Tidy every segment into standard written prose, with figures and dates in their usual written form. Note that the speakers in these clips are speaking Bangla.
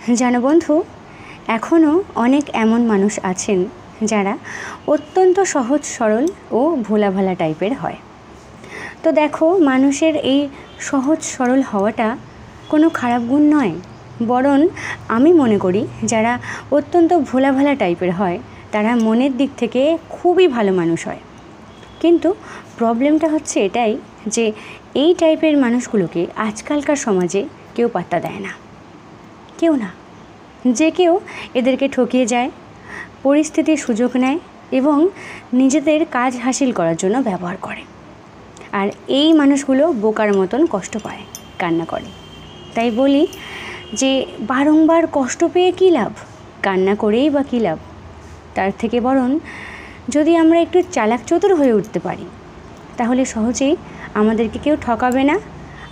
জানো বন্ধু, এখনও অনেক এমন মানুষ আছেন যারা অত্যন্ত সহজ সরল ও ভোলাভালা টাইপের হয়। তো দেখো, মানুষের এই সহজ সরল হওয়াটা কোনো খারাপ গুণ নয়, বরং আমি মনে করি যারা অত্যন্ত ভোলাভালা টাইপের হয় তারা মনের দিক থেকে খুবই ভালো মানুষ হয়। কিন্তু প্রবলেমটা হচ্ছে এটাই যে এই টাইপের মানুষগুলোকে আজকালকার সমাজে কেউ পাত্তা দেয় না, কেউ না। যে কেউ এদেরকে ঠকিয়ে যায়, পরিস্থিতির সুযোগ নেয় এবং নিজেদের কাজ হাসিল করার জন্য ব্যবহার করে। আর এই মানুষগুলো বোকার মতন কষ্ট পায়, কান্না করে। তাই বলি যে বারংবার কষ্ট পেয়ে কী লাভ, কান্না করেই বা কী লাভ। তার থেকে বরং যদি আমরা একটু চালাক চতুর হয়ে উঠতে পারি তাহলে সহজেই আমাদেরকে কেউ ঠকাবে না,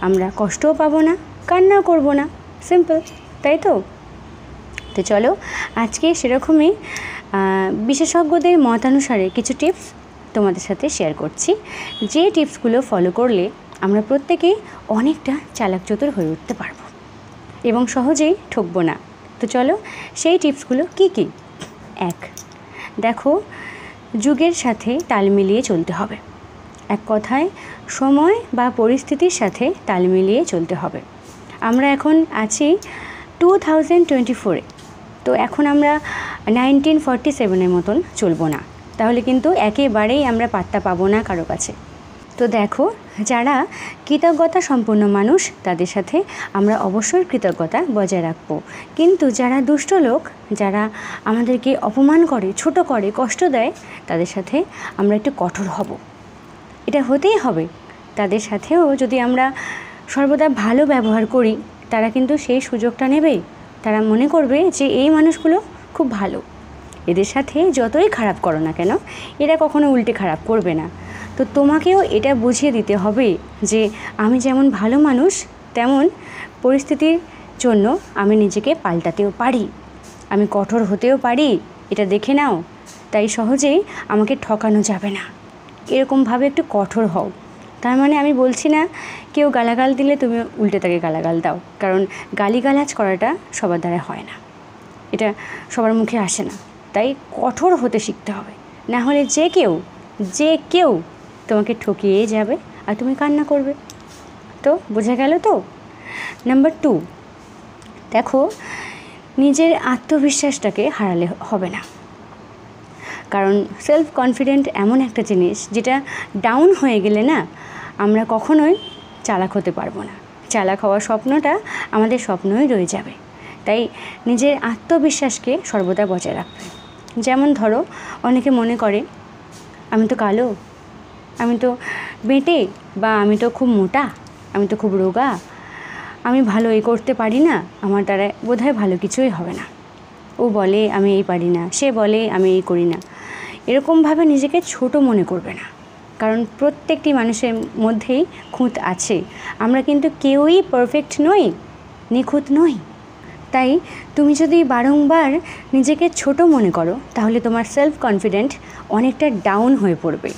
আমরা কষ্টও পাবো না, কান্নাও করবো না। সিম্পল, তাই তো? তো চলো আজকে সেরকমই বিশেষজ্ঞদের মতানুসারে কিছু টিপস তোমাদের সাথে শেয়ার করছি, যে টিপসগুলো ফলো করলে আমরা প্রত্যেকেই অনেকটা চালাক চতুর হয়ে উঠতে পারবো এবং সহজেই ঠকবো না। তো চলো সেই টিপসগুলো কি কি। 1, দেখো, যুগের সাথে তাল মিলিয়ে চলতে হবে। এক কথায় সময় বা পরিস্থিতির সাথে তাল মিলিয়ে চলতে হবে। আমরা এখন আছি 2024-এ, তো এখন আমরা 1947-এর মতন চলবো না, তাহলে কিন্তু একেবারেই আমরা পাত্তা পাবো না কারো কাছে। তো দেখো, যারা কৃতজ্ঞতা সম্পন্ন মানুষ তাদের সাথে আমরা অবশ্যই কৃতজ্ঞতা বজায় রাখবো, কিন্তু যারা দুষ্ট লোক, যারা আমাদেরকে অপমান করে, ছোট করে, কষ্ট দেয়, তাদের সাথে আমরা একটু কঠোর হব। এটা হতেই হবে। তাদের সাথেও যদি আমরা সর্বদা ভালো ব্যবহার করি, তারা কিন্তু সেই সুযোগটা নেবে। তারা মনে করবে যে এই মানুষগুলো খুব ভালো, এদের সাথে যতই খারাপ করো না কেন এরা কখনো উল্টে খারাপ করবে না। তো তোমাকেও এটা বুঝিয়ে দিতে হবে যে আমি যেমন ভালো মানুষ, তেমন পরিস্থিতির জন্য আমি নিজেকে পাল্টাতেও পারি, আমি কঠোর হতেও পারি, এটা দেখে নাও। তাই সহজেই আমাকে ঠকানো যাবে না, এরকমভাবে একটু কঠোর হও। তার মানে আমি বলছি না কেউ গালাগাল দিলে তুমি উল্টে তাকে গালাগাল দাও, কারণ গালিগালাজ করাটা সবার দ্বারা হয় না, এটা সবার মুখে আসে না। তাই কঠোর হতে শিখতে হবে, না হলে যে কেউ তোমাকে ঠকিয়ে যাবে আর তুমি কান্না করবে। তো বোঝা গেল তো? নাম্বার 2, দেখো, নিজের আত্মবিশ্বাসটাকে হারালে হবে না, কারণ সেলফ কনফিডেন্ট এমন একটা জিনিস যেটা ডাউন হয়ে গেলে না আমরা কখনোই চালাক হতে পারবো না। চালাক হওয়ার স্বপ্নটা আমাদের স্বপ্নই রয়ে যাবে। তাই নিজের আত্মবিশ্বাসকে সর্বদা বজায় রাখবে। যেমন ধরো, অনেকে মনে করে আমি তো কালো, আমি তো বেঁটে, বা আমি তো খুব মোটা, আমি তো খুব রোগা, আমি ভালো এই করতে পারি না, আমার দ্বারা বোধহয় ভালো কিছুই হবে না। ও বলে আমি এই পারি না, সে বলে আমি এই করি না। এরকমভাবে নিজেকে ছোট মনে করবে না, কারণ প্রত্যেকটি মানুষের মধ্যেই খুঁত আছে। আমরা কিন্তু কেউই পারফেক্ট নই, নিখুঁত নই। তাই তুমি যদি বারংবার নিজেকে ছোট মনে করো তাহলে তোমার সেলফ কনফিডেন্ট অনেকটা ডাউন হয়ে পড়বে,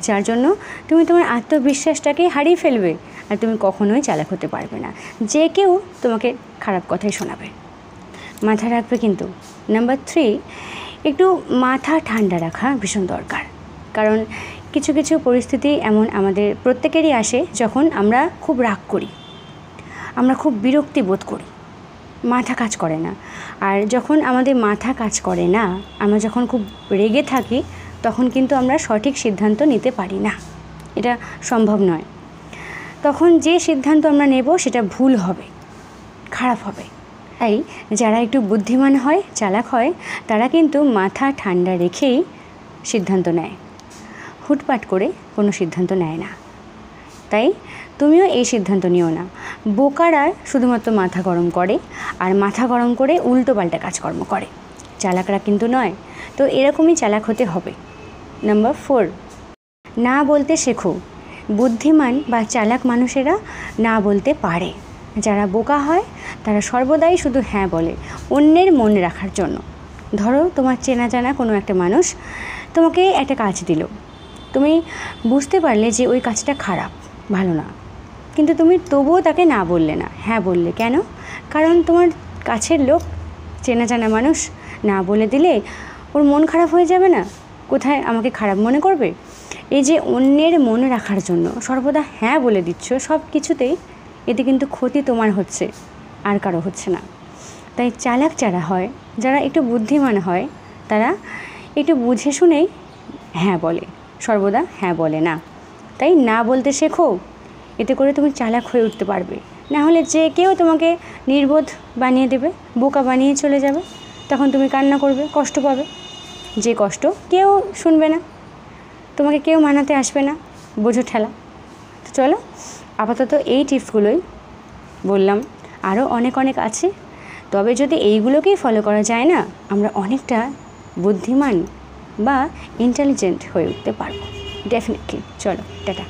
যার জন্য তুমি তোমার আত্মবিশ্বাসটাকে হারিয়ে ফেলবে আর তুমি কখনোই চালাক হতে পারবে না। যে কেউ তোমাকে খারাপ কথাই শোনাবে, মাথা রাখবে কিন্তু। নাম্বার 3, একটু মাথা ঠান্ডা রাখা ভীষণ দরকার, কারণ কিছু কিছু পরিস্থিতি এমন আমাদের প্রত্যেকেরই আসে যখন আমরা খুব রাগ করি, আমরা খুব বিরক্তি বোধ করি, মাথা কাজ করে না। আর যখন আমাদের মাথা কাজ করে না, আমরা যখন খুব রেগে থাকি, তখন কিন্তু আমরা সঠিক সিদ্ধান্ত নিতে পারি না, এটা সম্ভব নয়। তখন যে সিদ্ধান্ত আমরা নেব সেটা ভুল হবে, খারাপ হবে। তাই যারা একটু বুদ্ধিমান হয়, চালাক হয়, তারা কিন্তু মাথা ঠান্ডা রেখেই সিদ্ধান্ত নেয়, হুটপাট করে কোনো সিদ্ধান্ত নেয় না। তাই তুমিও এই সিদ্ধান্ত নিও না। বোকারা শুধুমাত্র মাথা গরম করে, আর মাথা গরম করে উল্টোপাল্টা কাজকর্ম করে, চালাকরা কিন্তু নয়। তো এরকমই চালাক হতে হবে। নাম্বার 4, না বলতে শেখো। বুদ্ধিমান বা চালাক মানুষেরা না বলতে পারে। যারা বোকা হয় তারা সর্বদাই শুধু হ্যাঁ বলে, অন্যের মন রাখার জন্য। ধরো, তোমার চেনা জানা কোনো একটা মানুষ তোমাকে একটা কাজ দিল, তুমি বুঝতে পারলে যে ওই কাজটা খারাপ, ভালো না, কিন্তু তুমি তবুও তাকে না বললে না, হ্যাঁ বললে। কেন? কারণ তোমার কাছের লোক, চেনা জানা মানুষ, না বলে দিলে ওর মন খারাপ হয়ে যাবে না? কোথায় আমাকে খারাপ মনে করবে? এই যে অন্যের মন রাখার জন্য সর্বদা হ্যাঁ বলে দিচ্ছ সব কিছুতেই, এতে কিন্তু ক্ষতি তোমার হচ্ছে, আর কারো হচ্ছে না। তাই চালাক যারা হয়, যারা একটু বুদ্ধিমান হয়, তারা একটু বুঝে শুনেই হ্যাঁ বলে, সর্বদা হ্যাঁ বলে না। তাই না বলতে শেখো, এতে করে তুমি চালাক হয়ে উঠতে পারবে। না হলে যে কেউ তোমাকে নির্বোধ বানিয়ে দেবে, বোকা বানিয়ে চলে যাবে, তখন তুমি কান্না করবে, কষ্ট পাবে, যে কষ্ট কেউ শুনবে না, তোমাকে কেউ মানাতে আসবে না, বোঝো ঠেলা। তো চলো, আপাতত এই টিপসগুলোই বললাম, আরও অনেক অনেক আছে। তবে যদি এইগুলোকেই ফলো করা যায় না, আমরা অনেকটা বুদ্ধিমান বা ইন্টেলিজেন্ট হয়ে উঠতে পারবো ডেফিনেটলি। চলো, টাটা।